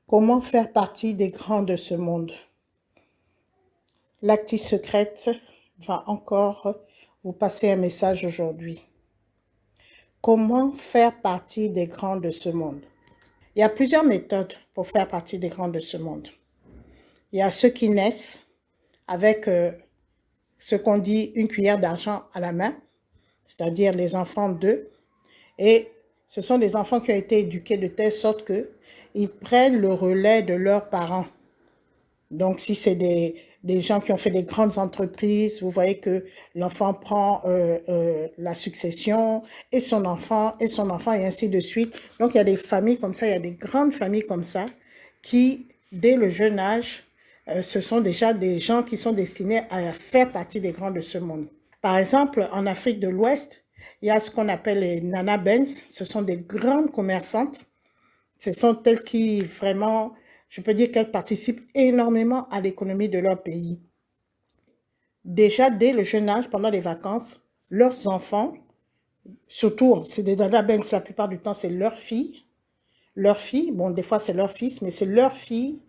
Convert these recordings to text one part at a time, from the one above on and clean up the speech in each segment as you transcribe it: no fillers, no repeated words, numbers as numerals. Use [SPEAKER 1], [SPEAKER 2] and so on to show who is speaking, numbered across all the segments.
[SPEAKER 1] Comment faire partie des grands de ce monde? L'actrice secrète va encore vous passer un message aujourd'hui. Comment faire partie des grands de ce monde? Il y a plusieurs méthodes pour faire partie des grands de ce monde. Il y a ceux qui naissent avec ce qu'on dit une cuillère d'argent à la main, c'est-à-dire les enfants d'eux. Et ce sont des enfants qui ont été éduqués de telle sorte qu'ils prennent le relais de leurs parents. Donc, si c'est des gens qui ont fait des grandes entreprises, vous voyez que l'enfant prend la succession et son enfant, et ainsi de suite. Donc, il y a des familles comme ça, il y a des grandes familles comme ça qui, dès le jeune âge, ce sont déjà des gens qui sont destinés à faire partie des grands de ce monde. Par exemple, en Afrique de l'Ouest, il y a ce qu'on appelle les Nana Benz. Ce sont des grandes commerçantes. Ce sont elles qui vraiment, je peux dire qu'elles participent énormément à l'économie de leur pays. Déjà, dès le jeune âge, pendant les vacances, leurs enfants, surtout, c'est des Nana Benz, la plupart du temps, c'est leur fille, bon, des fois c'est leur fils, mais c'est leur fille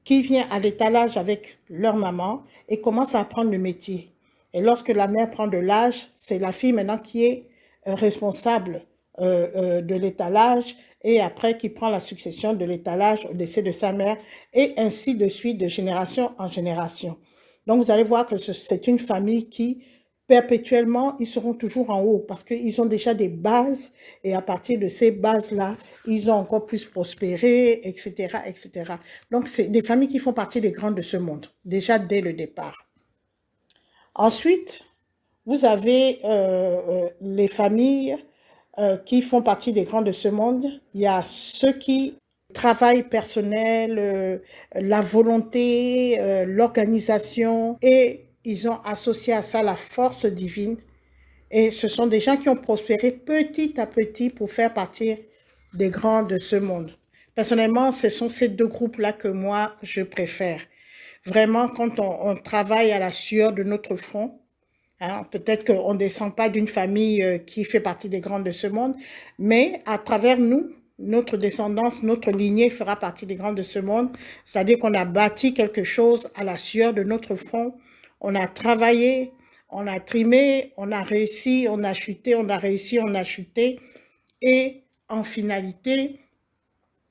[SPEAKER 1] qui vient à l'étalage avec leur maman et commence à apprendre le métier. Et lorsque la mère prend de l'âge, c'est la fille maintenant qui est responsable de l'étalage et après qui prend la succession de l'étalage au décès de sa mère et ainsi de suite de génération en génération. Donc vous allez voir que c'est une famille qui perpétuellement, ils seront toujours en haut parce qu'ils ont déjà des bases et à partir de ces bases-là, ils ont encore plus prospéré, etc., etc. Donc, c'est des familles qui font partie des grandes de ce monde, déjà dès le départ. Ensuite, vous avez les familles qui font partie des grands de ce monde. Il y a ceux qui travail personnel, la volonté, l'organisation et ils ont associé à ça la force divine. Et ce sont des gens qui ont prospéré petit à petit pour faire partie des grands de ce monde. Personnellement, ce sont ces deux groupes-là que moi, je préfère. Vraiment, quand on travaille à la sueur de notre front, hein, peut-être qu'on ne descend pas d'une famille qui fait partie des grands de ce monde, mais à travers nous, notre descendance, notre lignée fera partie des grands de ce monde, c'est-à-dire qu'on a bâti quelque chose à la sueur de notre front, on a travaillé, on a trimé, on a réussi, on a chuté, on a réussi, on a chuté, et en finalité,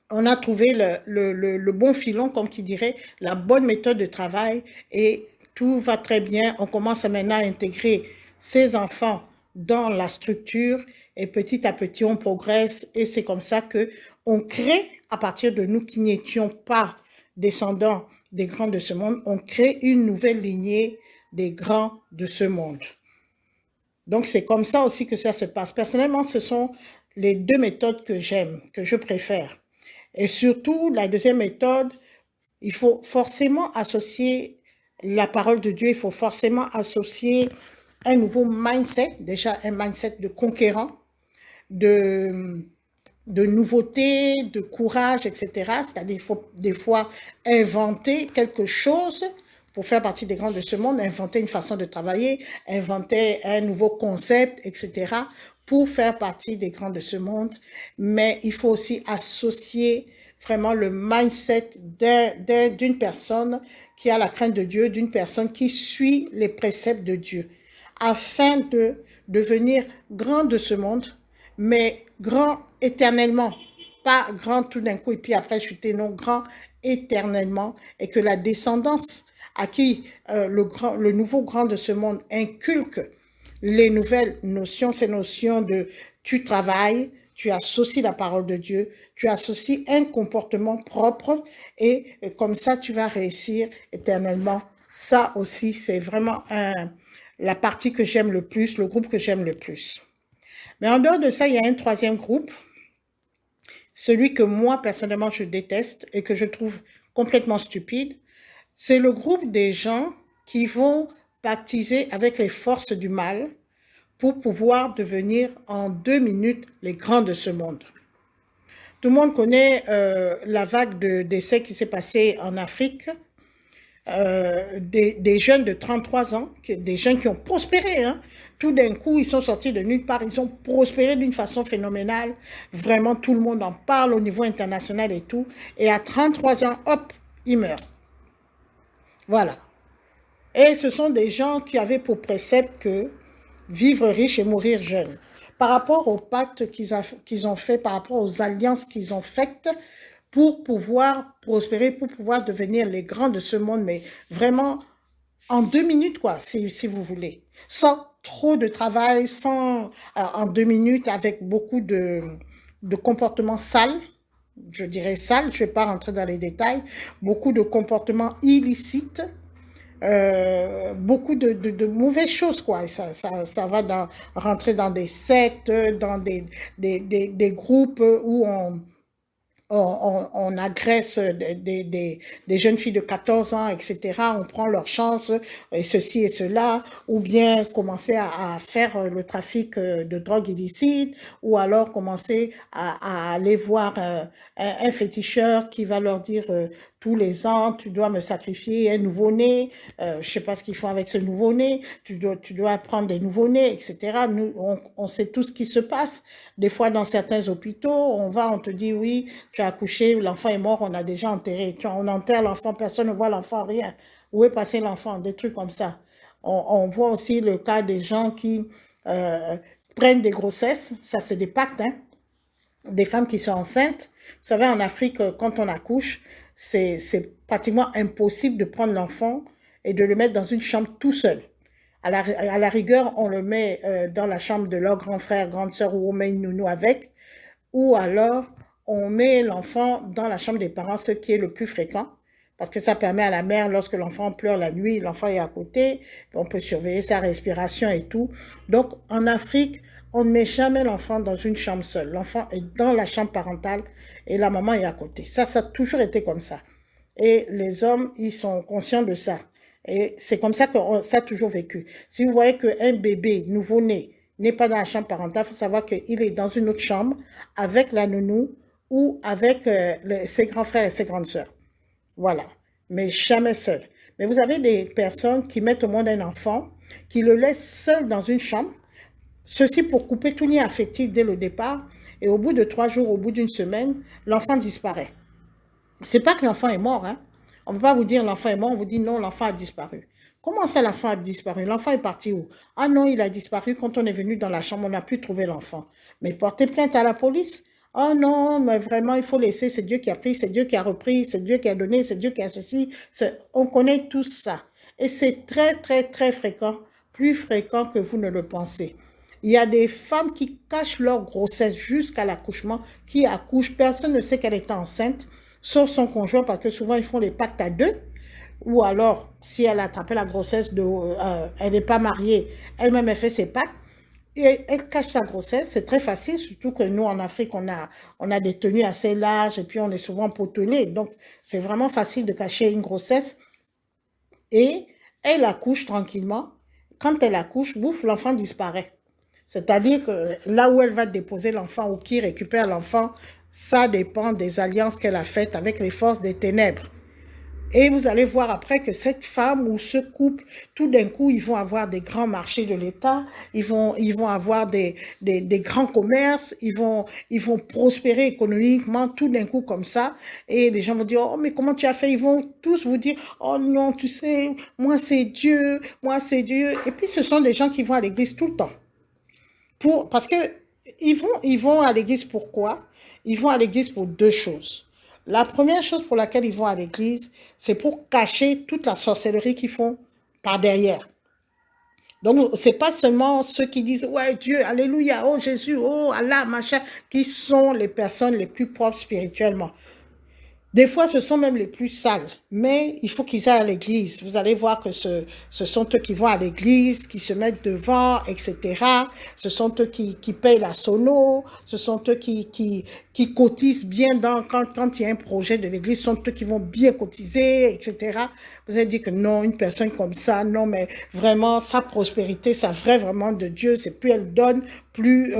[SPEAKER 1] on a trouvé le bon filon, comme qui dirait, la bonne méthode de travail, et tout va très bien. On commence maintenant à intégrer ces enfants dans la structure, et petit à petit, on progresse, et c'est comme ça qu'on crée, à partir de nous qui n'étions pas descendants des grands de ce monde, on crée une nouvelle lignée des grands de ce monde. Donc, c'est comme ça aussi que ça se passe. Personnellement, ce sont les deux méthodes que j'aime, que je préfère. Et surtout, la deuxième méthode, il faut forcément associer la parole de Dieu, il faut forcément associer un nouveau mindset, déjà un mindset de conquérant, de nouveauté, de courage, etc. C'est-à-dire qu'il faut des fois inventer quelque chose pour faire partie des grands de ce monde, inventer une façon de travailler, inventer un nouveau concept, etc., pour faire partie des grands de ce monde. Mais il faut aussi associer vraiment le mindset d'une personne qui a la crainte de Dieu, d'une personne qui suit les préceptes de Dieu, afin de devenir grand de ce monde, mais grand éternellement, pas grand tout d'un coup et puis après chuter, non, grand éternellement, et que la descendance à qui le nouveau grand de ce monde inculque les nouvelles notions, ces notions de tu travailles, tu associes la parole de Dieu, tu associes un comportement propre et comme ça tu vas réussir éternellement. Ça aussi, c'est vraiment la partie que j'aime le plus, le groupe que j'aime le plus. Mais en dehors de ça, il y a un troisième groupe, celui que moi, personnellement, je déteste et que je trouve complètement stupide. C'est le groupe des gens qui vont baptiser avec les forces du mal pour pouvoir devenir en 2 minutes les grands de ce monde. Tout le monde connaît la vague de décès qui s'est passée en Afrique, des jeunes de 33 ans, des jeunes qui ont prospéré, hein, tout d'un coup, ils sont sortis de nulle part, ils ont prospéré d'une façon phénoménale. Vraiment, tout le monde en parle au niveau international et tout. Et à 33 ans, hop, ils meurent. Voilà. Et ce sont des gens qui avaient pour précepte que vivre riche et mourir jeune. Par rapport au pacte qu'ils ont fait, par rapport aux alliances qu'ils ont faites pour pouvoir prospérer, pour pouvoir devenir les grands de ce monde, mais vraiment en 2 minutes, quoi, si vous voulez. Sans trop de travail, en 2 minutes, avec beaucoup de comportements sales, je dirais sales, je ne vais pas rentrer dans les détails, beaucoup de comportements illicites, beaucoup de mauvaises choses, quoi. Ça va rentrer dans des sectes, dans des groupes où on agresse des jeunes filles de 14 ans, etc. On prend leur chance, et ceci et cela, ou bien commencer à faire le trafic de drogue illicite, ou alors commencer à aller voir un féticheur qui va leur dire tous les ans, tu dois me sacrifier un nouveau-né, je ne sais pas ce qu'ils font avec ce nouveau-né, tu dois prendre des nouveaux-nés, etc. Nous, on sait tout ce qui se passe. Des fois, dans certains hôpitaux, on te dit, oui, tu as accouché, l'enfant est mort, on a déjà enterré. On enterre l'enfant, personne ne voit l'enfant, rien. Où est passé l'enfant? Des trucs comme ça. On voit aussi le cas des gens qui prennent des grossesses, ça c'est des pactes, hein, des femmes qui sont enceintes. Vous savez, en Afrique, quand on accouche, c'est pratiquement impossible de prendre l'enfant et de le mettre dans une chambre tout seul. À la rigueur, on le met dans la chambre de leur grand frère, grande sœur, ou on met une nounou avec, ou alors on met l'enfant dans la chambre des parents, ce qui est le plus fréquent, parce que ça permet à la mère, lorsque l'enfant pleure la nuit, l'enfant est à côté, on peut surveiller sa respiration et tout. Donc, en Afrique, on ne met jamais l'enfant dans une chambre seule. L'enfant est dans la chambre parentale et la maman est à côté. Ça a toujours été comme ça. Et les hommes, ils sont conscients de ça. Et c'est comme ça que ça a toujours vécu. Si vous voyez qu'un bébé nouveau-né n'est pas dans la chambre parentale, il faut savoir qu'il est dans une autre chambre avec la nounou ou avec ses grands frères et ses grandes sœurs. Voilà. Mais jamais seul. Mais vous avez des personnes qui mettent au monde un enfant, qui le laissent seul dans une chambre, ceci pour couper tout lien affectif dès le départ, et au bout de 3 jours, au bout d'une semaine, l'enfant disparaît. C'est pas que l'enfant est mort, hein. On ne peut pas vous dire l'enfant est mort, on vous dit non, l'enfant a disparu. Comment ça, l'enfant a disparu? L'enfant est parti où? Ah non, il a disparu quand on est venu dans la chambre, on n'a pu trouver l'enfant. Mais portez plainte à la police. Oh non, mais vraiment, il faut laisser, c'est Dieu qui a pris, c'est Dieu qui a repris, c'est Dieu qui a donné, c'est Dieu qui a ceci. On connaît tout ça. Et c'est très, très, très fréquent, plus fréquent que vous ne le pensez. Il y a des femmes qui cachent leur grossesse jusqu'à l'accouchement, qui accouchent, personne ne sait qu'elle est enceinte, sauf son conjoint, parce que souvent ils font les pactes à deux, ou alors, si elle a attrapé la grossesse, elle n'est pas mariée, elle-même elle fait ses pactes, et elle cache sa grossesse, c'est très facile, surtout que nous en Afrique, on a des tenues assez larges, et puis on est souvent potelés, donc c'est vraiment facile de cacher une grossesse, et elle accouche tranquillement. Quand elle accouche, bouf, l'enfant disparaît. C'est-à-dire que là où elle va déposer l'enfant ou qui récupère l'enfant, ça dépend des alliances qu'elle a faites avec les forces des ténèbres. Et vous allez voir après que cette femme ou ce couple, tout d'un coup, ils vont avoir des grands marchés de l'État, ils vont avoir des grands commerces, ils vont prospérer économiquement tout d'un coup comme ça. Et les gens vont dire, oh, mais comment tu as fait? Ils vont tous vous dire, oh non, tu sais, moi c'est Dieu, moi c'est Dieu. Et puis ce sont des gens qui vont à l'église tout le temps. Parce que ils vont à l'église pourquoi? Ils vont à l'église pour deux choses. La première chose pour laquelle ils vont à l'église, c'est pour cacher toute la sorcellerie qu'ils font par derrière. Donc, ce n'est pas seulement ceux qui disent, ouais, Dieu, alléluia, oh Jésus, oh Allah, machin, qui sont les personnes les plus propres spirituellement. Des fois, ce sont même les plus sales, mais il faut qu'ils aillent à l'église. Vous allez voir que ce sont eux qui vont à l'église, qui se mettent devant, etc. Ce sont eux qui payent la sono, ce sont eux qui cotisent bien quand il y a un projet de l'église, ce sont eux qui vont bien cotiser, etc. Vous allez dire que non, une personne comme ça, non, mais vraiment, sa prospérité, ça vient vraiment de Dieu, c'est plus elle donne, plus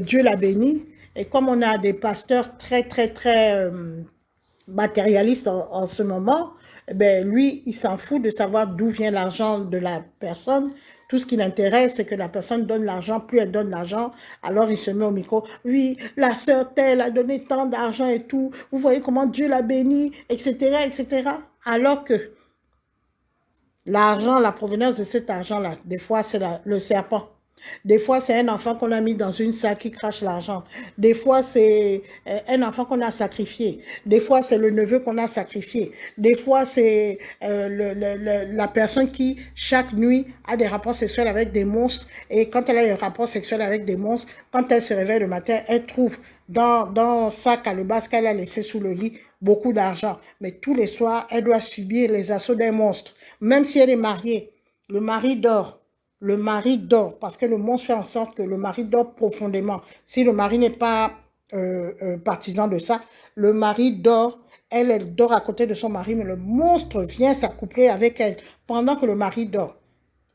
[SPEAKER 1] Dieu la bénit. Et comme on a des pasteurs très, très, très matérialiste en ce moment, eh bien, lui, il s'en fout de savoir d'où vient l'argent de la personne. Tout ce qui l'intéresse, c'est que la personne donne l'argent. Plus elle donne l'argent, alors il se met au micro. Oui, la sœur telle a donné tant d'argent et tout. Vous voyez comment Dieu l'a béni, etc., etc. Alors que l'argent, la provenance de cet argent-là, des fois, c'est le serpent. Des fois, c'est un enfant qu'on a mis dans une salle qui crache l'argent. Des fois, c'est un enfant qu'on a sacrifié. Des fois, c'est le neveu qu'on a sacrifié. Des fois, c'est la personne qui, chaque nuit, a des rapports sexuels avec des monstres. Et quand elle a des rapports sexuels avec des monstres, quand elle se réveille le matin, elle trouve dans sa calebasse qu'elle a laissé sous le lit beaucoup d'argent. Mais tous les soirs, elle doit subir les assauts d'un monstre. Même si elle est mariée, le mari dort. Le mari dort parce que le monstre fait en sorte que le mari dort profondément. Si le mari n'est pas partisan de ça, le mari dort, elle dort à côté de son mari, mais le monstre vient s'accoupler avec elle pendant que le mari dort.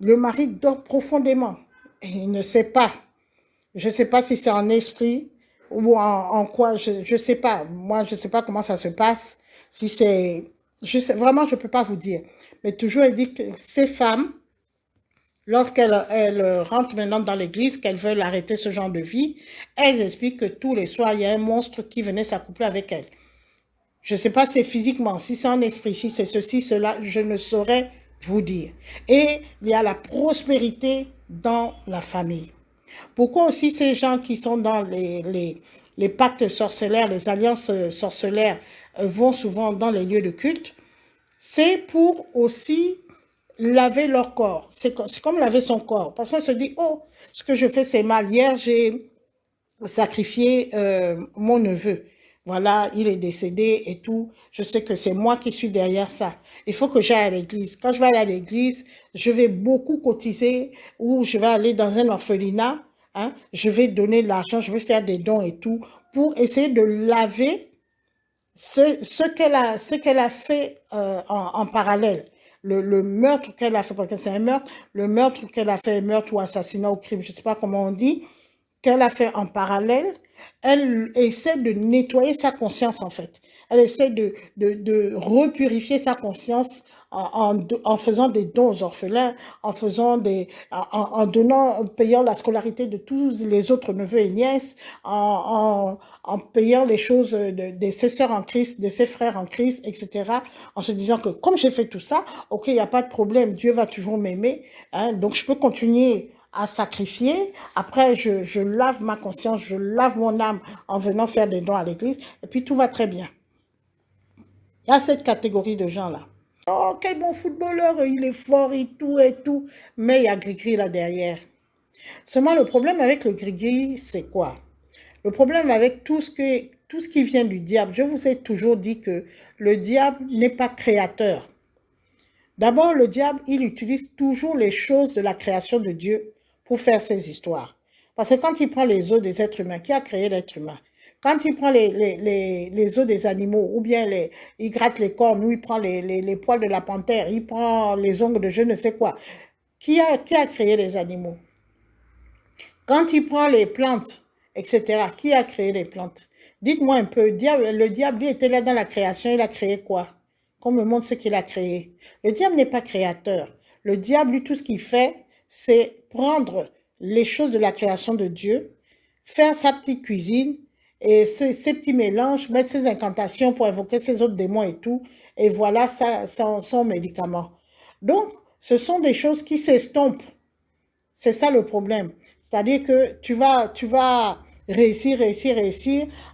[SPEAKER 1] Le mari dort profondément et il ne sait pas. Je ne sais pas si c'est en esprit ou en quoi, je ne sais pas. Moi, je ne sais pas comment ça se passe. Si c'est, vraiment, je ne peux pas vous dire. Mais toujours, elle dit que ces femmes, lorsqu'elles rentrent maintenant dans l'église, qu'elles veulent arrêter ce genre de vie, elles expliquent que tous les soirs, il y a un monstre qui venait s'accoupler avec elles. Je ne sais pas si c'est physiquement, si c'est en esprit, si c'est ceci, cela, je ne saurais vous dire. Et il y a la prospérité dans la famille. Pourquoi aussi ces gens qui sont dans les pactes sorcellaires, les alliances sorcellaires, vont souvent dans les lieux de culte? C'est pour aussi laver leur corps. C'est comme laver son corps. Parce qu'on se dit, oh, ce que je fais, c'est mal. Hier, j'ai sacrifié mon neveu. Voilà, il est décédé et tout. Je sais que c'est moi qui suis derrière ça. Il faut que j'aille à l'église. Quand je vais aller à l'église, je vais beaucoup cotiser ou je vais aller dans un orphelinat. Hein, je vais donner de l'argent, je vais faire des dons et tout pour essayer de laver ce qu'elle a fait en parallèle. Le meurtre qu'elle a fait, parce que c'est un meurtre, le meurtre qu'elle a fait, meurtre ou assassinat ou crime, je ne sais pas comment on dit, qu'elle a fait en parallèle, elle essaie de nettoyer sa conscience en fait. Elle essaie de repurifier sa conscience en faisant des dons aux orphelins, en donnant, en payant la scolarité de tous les autres neveux et nièces, en payant les choses de ses sœurs en Christ, de ses frères en Christ, etc. En se disant que comme j'ai fait tout ça, ok, il n'y a pas de problème, Dieu va toujours m'aimer, hein, donc je peux continuer à sacrifier. Après, je lave ma conscience, je lave mon âme en venant faire des dons à l'église, et puis tout va très bien. Il y a cette catégorie de gens-là. Oh, quel bon footballeur, il est fort et tout, mais il y a gris-gris là derrière. Seulement, le problème avec le gris-gris, c'est quoi? Le problème avec tout ce qui vient du diable, je vous ai toujours dit que le diable n'est pas créateur. D'abord, le diable, il utilise toujours les choses de la création de Dieu pour faire ses histoires. Parce que quand il prend les os des êtres humains, qui a créé l'être humain? Quand il prend les os des animaux, ou bien il gratte les cornes, ou il prend les poils de la panthère, il prend les ongles de je ne sais quoi, qui a créé les animaux? Quand il prend les plantes, etc., qui a créé les plantes? Dites-moi un peu, le diable, il était là dans la création, il a créé quoi? Qu'on me montre ce qu'il a créé. Le diable n'est pas créateur. Le diable, lui, tout ce qu'il fait, c'est prendre les choses de la création de Dieu, faire sa petite cuisine, et ses petits mélanges, mettre ses incantations pour invoquer ses autres démons et tout, et voilà son médicament. Donc, ce sont des choses qui s'estompent. C'est ça le problème. C'est-à-dire que tu vas réussir.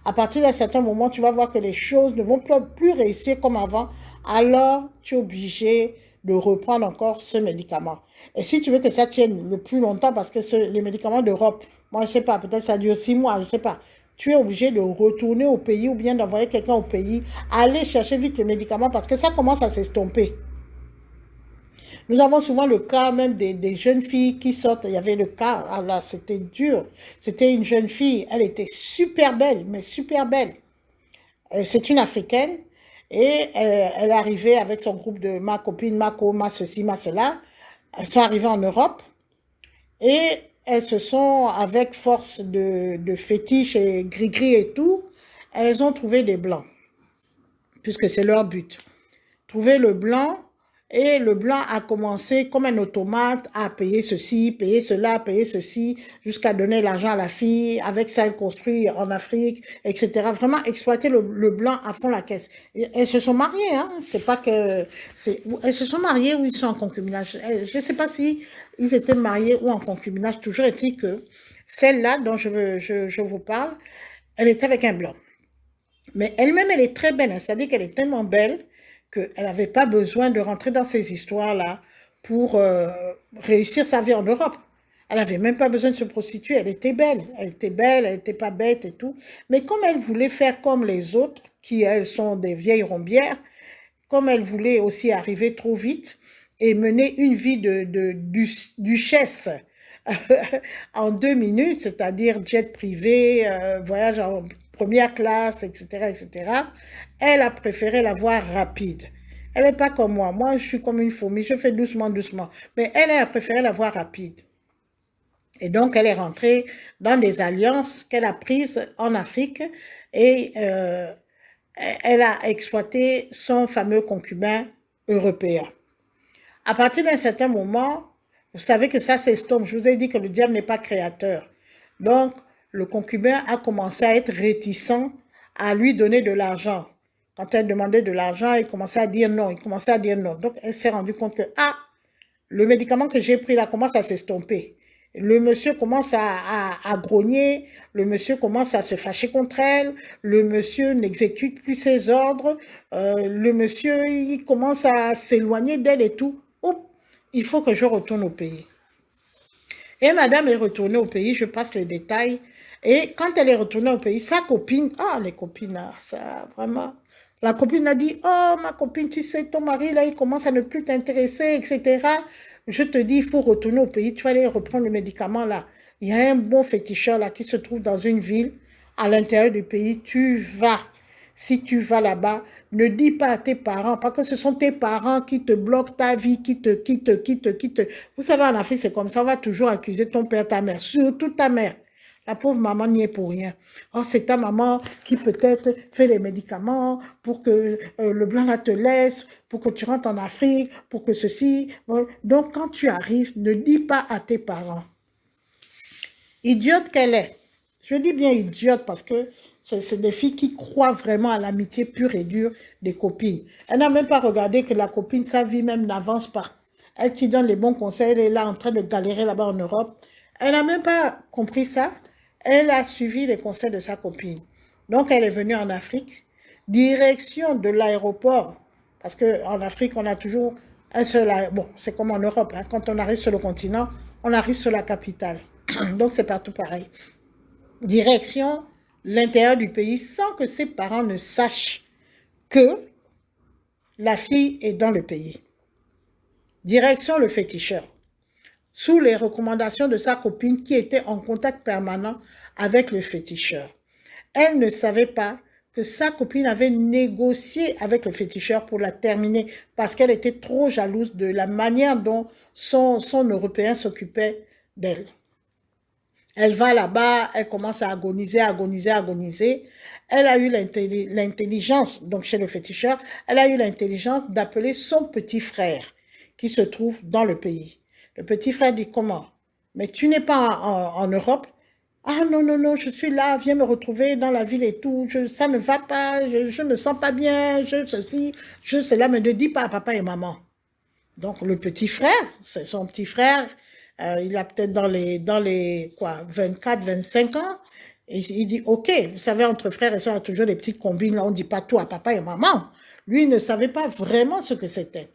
[SPEAKER 1] À partir d'un certain moment, tu vas voir que les choses ne vont plus réussir comme avant. Alors, tu es obligé de reprendre encore ce médicament. Et si tu veux que ça tienne le plus longtemps, parce que les médicaments d'Europe, moi, je ne sais pas, peut-être ça dure 6 mois, je ne sais pas. Tu es obligé de retourner au pays ou bien d'envoyer quelqu'un au pays, aller chercher vite le médicament parce que ça commence à s'estomper. Nous avons souvent le cas même des jeunes filles qui sortent. Il y avait le cas, ah là, c'était dur. C'était une jeune fille, elle était super belle, mais super belle. C'est une Africaine et elle est arrivée avec son groupe de ma copine, ma ceci, ma cela. Elles sont arrivées en Europe et elles se sont, avec force de fétiche et gris-gris et tout, elles ont trouvé des blancs, puisque c'est leur but. Trouver le blanc Et le blanc a commencé comme un automate à payer ceci, payer cela, payer ceci, jusqu'à donner l'argent à la fille. Avec ça, elle construit en Afrique, etc. Vraiment exploiter le blanc à fond la caisse. Et elles se sont mariées, hein. C'est pas que... Elles se sont mariées ou ils sont en concubinage. Je ne sais pas si ils étaient mariés ou en concubinage. Toujours est-il que celle-là dont je vous parle, elle était avec un blanc. Mais elle-même, elle est très belle, hein. C'est-à-dire qu'elle est tellement belle qu'elle n'avait pas besoin de rentrer dans ces histoires-là pour réussir sa vie en Europe. Elle n'avait même pas besoin de se prostituer, elle était belle, elle n'était pas bête et tout. Mais comme elle voulait faire comme les autres, qui elles sont des vieilles rombières, comme elle voulait aussi arriver trop vite et mener une vie de duchesse en 2 minutes, c'est-à-dire jet privé, voyage en première classe, etc., etc., elle a préféré la voir rapide. Elle n'est pas comme moi. Moi, je suis comme une fourmi, je fais doucement, doucement. Mais elle a préféré la voir rapide. Et donc, elle est rentrée dans des alliances qu'elle a prises en Afrique et elle a exploité son fameux concubin européen. À partir d'un certain moment, vous savez que ça s'estompe. Je vous ai dit que le diable n'est pas créateur. Donc, le concubin a commencé à être réticent à lui donner de l'argent. Quand elle demandait de l'argent, il commençait à dire non, il commençait à dire non. Donc, elle s'est rendue compte que, ah, le médicament que j'ai pris là commence à s'estomper. Le monsieur commence à grogner, le monsieur commence à se fâcher contre elle, le monsieur n'exécute plus ses ordres, le monsieur il commence à s'éloigner d'elle et tout. Oups, il faut que je retourne au pays. Et madame est retournée au pays, je passe les détails. Et quand elle est retournée au pays, sa copine, ah les copines, ça vraiment, la copine a dit, oh ma copine, tu sais, ton mari là, il commence à ne plus t'intéresser, etc. Je te dis, il faut retourner au pays, tu vas aller reprendre le médicament là. Il y a un bon féticheur là qui se trouve dans une ville à l'intérieur du pays, tu vas. Si tu vas là-bas, ne dis pas à tes parents, parce que ce sont tes parents qui te bloquent ta vie, qui te. Vous savez, en Afrique, c'est comme ça, on va toujours accuser ton père, ta mère, surtout ta mère. La pauvre maman n'y est pour rien. Oh, c'est ta maman qui peut-être fait les médicaments pour que le blanc là te laisse, pour que tu rentres en Afrique, pour que ceci. Bon. Donc, quand tu arrives, ne dis pas à tes parents. Idiote qu'elle est. Je dis bien idiote parce que c'est des filles qui croient vraiment à l'amitié pure et dure des copines. Elle n'a même pas regardé que la copine, sa vie même n'avance pas. Elle qui donne les bons conseils, elle est là en train de galérer là-bas en Europe. Elle n'a même pas compris ça. Elle a suivi les conseils de sa copine. Donc elle est venue en Afrique, direction de l'aéroport, parce qu'en Afrique, on a toujours un seul... Bon, c'est comme en Europe, hein. Quand on arrive sur le continent, on arrive sur la capitale. Donc c'est partout pareil. Direction l'intérieur du pays sans que ses parents ne sachent que la fille est dans le pays. Direction le féticheur, sous les recommandations de sa copine qui était en contact permanent avec le féticheur. Elle ne savait pas que sa copine avait négocié avec le féticheur pour la terminer parce qu'elle était trop jalouse de la manière dont son Européen s'occupait d'elle. Elle va là-bas, elle commence à agoniser, agoniser, agoniser. Elle a eu l'intelligence, donc chez le féticheur, elle a eu l'intelligence d'appeler son petit frère qui se trouve dans le pays. Le petit frère dit comment? Mais tu n'es pas en Europe? Ah non, non, non, je suis là, viens me retrouver dans la ville et tout, ça ne va pas, je ne me sens pas bien, je ceci, je cela, mais ne dis pas à papa et maman. Donc le petit frère, c'est son petit frère, il a peut-être dans les quoi, 24, 25 ans, et il dit, ok, vous savez, entre frères et soeurs, il y a toujours des petites combines, là, on ne dit pas tout à papa et maman. Lui, il ne savait pas vraiment ce que c'était.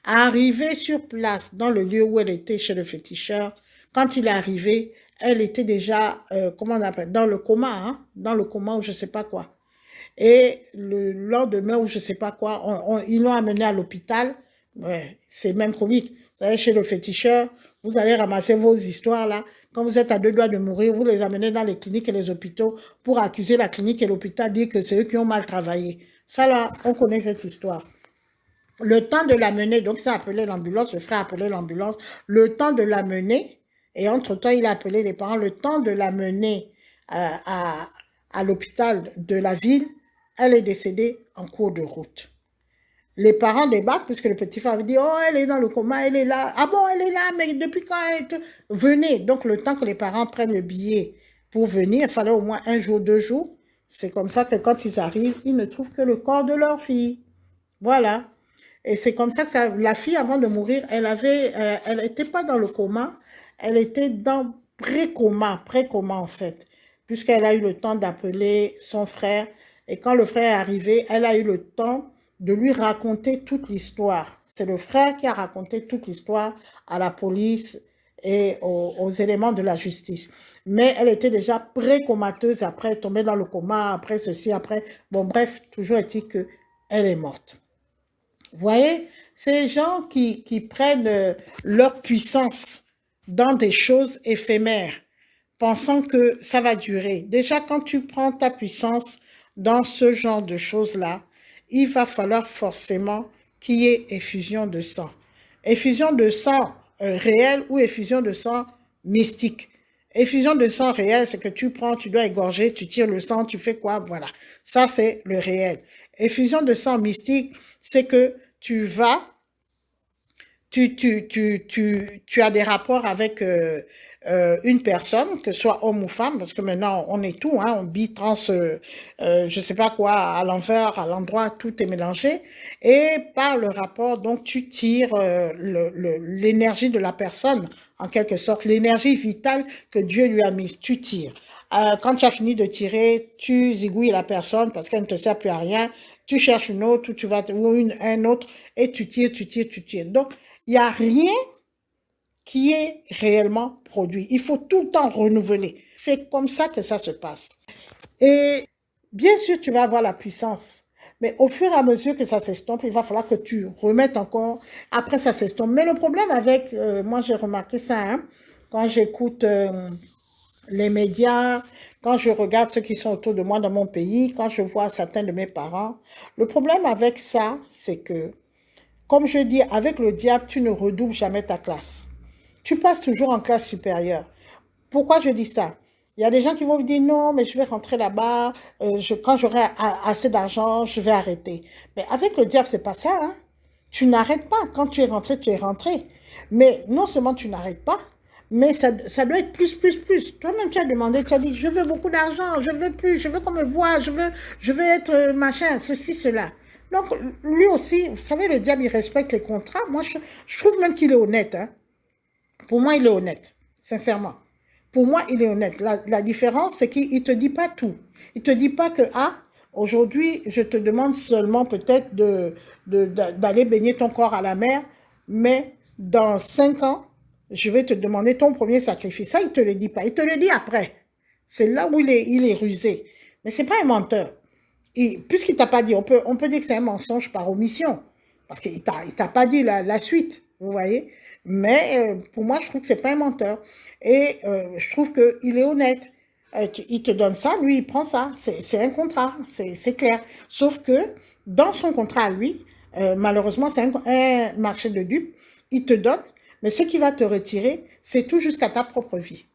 [SPEAKER 1] Arrivé sur place, dans le lieu où elle était chez le féticheur, quand il est arrivé, elle était déjà, comment on appelle, dans le coma, hein, dans le coma ou je ne sais pas quoi. Et le lendemain ou je ne sais pas quoi, ils l'ont amené à l'hôpital. Ouais, c'est même comique. Vous allez chez le féticheur, vous allez ramasser vos histoires là. Quand vous êtes à 2 doigts de mourir, vous les amenez dans les cliniques et les hôpitaux pour accuser la clinique et l'hôpital, dire que c'est eux qui ont mal travaillé. Ça là, on connaît cette histoire. Le temps de l'amener, donc ça a appelé l'ambulance, le frère a appelé l'ambulance, le temps de l'amener, et entre-temps il a appelé les parents, le temps de l'amener à l'hôpital de la ville, elle est décédée en cours de route. Les parents débarquent puisque le petit frère avait dit, oh, elle est dans le coma, elle est là. Ah bon, elle est là, mais depuis quand venez. Donc, le temps que les parents prennent le billet pour venir, il fallait au moins un jour, 2 jours. C'est comme ça que quand ils arrivent, ils ne trouvent que le corps de leur fille. Voilà. Et c'est comme ça que la fille, avant de mourir, elle n'était pas dans le coma, elle était dans pré-coma en fait, puisqu'elle a eu le temps d'appeler son frère. Et quand le frère est arrivé, elle a eu le temps de lui raconter toute l'histoire. C'est le frère qui a raconté toute l'histoire à la police et aux éléments de la justice. Mais elle était déjà pré-comateuse, après tombée dans le coma, après ceci, après... Bon, bref, toujours est-il qu'elle est morte. Vous voyez, ces gens qui prennent leur puissance dans des choses éphémères, pensant que ça va durer. Déjà, quand tu prends ta puissance dans ce genre de choses-là, il va falloir forcément qu'il y ait effusion de sang. Effusion de sang réelle ou effusion de sang mystique. Effusion de sang réel, c'est que tu prends, tu dois égorger, tu tires le sang, tu fais quoi, voilà. Ça, c'est le réel. Effusion de sang mystique, c'est que tu vas, tu as des rapports avec une personne, que ce soit homme ou femme, parce que maintenant on est tout, hein, on bi, trans, je sais pas quoi, à l'envers, à l'endroit, tout est mélangé. Et par le rapport, donc tu tires l'énergie de la personne, en quelque sorte, l'énergie vitale que Dieu lui a mise, tu tires. Quand tu as fini de tirer, tu zigouilles la personne parce qu'elle ne te sert plus à rien. Tu cherches une autre ou un autre et tu tires, tu tires, tu tires. Donc, il n'y a rien qui est réellement produit. Il faut tout le temps renouveler. C'est comme ça que ça se passe. Et bien sûr, tu vas avoir la puissance. Mais au fur et à mesure que ça s'estompe, il va falloir que tu remettes encore. Après, ça s'estompe. Mais le problème avec, moi j'ai remarqué ça, hein, quand j'écoute les médias, quand je regarde ceux qui sont autour de moi dans mon pays, quand je vois certains de mes parents, le problème avec ça, c'est que, comme je dis, avec le diable, tu ne redoubles jamais ta classe. Tu passes toujours en classe supérieure. Pourquoi je dis ça? Il y a des gens qui vont me dire non, mais je vais rentrer là-bas, quand j'aurai assez d'argent, je vais arrêter. Mais avec le diable, c'est pas ça, hein? Tu n'arrêtes pas. Quand tu es rentré, tu es rentré. Mais non seulement tu n'arrêtes pas, mais ça doit être plus, plus, plus. Toi-même, tu as demandé, tu as dit, je veux beaucoup d'argent, je veux plus, je veux qu'on me voie, je veux être machin, ceci, cela. Donc, lui aussi, vous savez, le diable, il respecte les contrats. Moi, je trouve même qu'il est honnête, hein. Pour moi, il est honnête, sincèrement. Pour moi, il est honnête. La différence, c'est qu'il ne te dit pas tout. Il ne te dit pas que, ah, aujourd'hui, je te demande seulement peut-être d'aller baigner ton corps à la mer, mais dans 5 ans, je vais te demander ton premier sacrifice. Ça, il ne te le dit pas. Il te le dit après. C'est là où il est rusé. Mais ce n'est pas un menteur. Puisqu'il ne t'a pas dit, on peut dire que c'est un mensonge par omission. Parce qu'il ne t'a pas dit la suite, vous voyez. Mais pour moi, je trouve que ce n'est pas un menteur. Et je trouve qu'il est honnête. Il te donne ça, lui, il prend ça. C'est un contrat, c'est clair. Sauf que dans son contrat à lui, malheureusement, c'est un marché de dupes. Il te donne, mais ce qu'il va te retirer, c'est tout jusqu'à ta propre vie.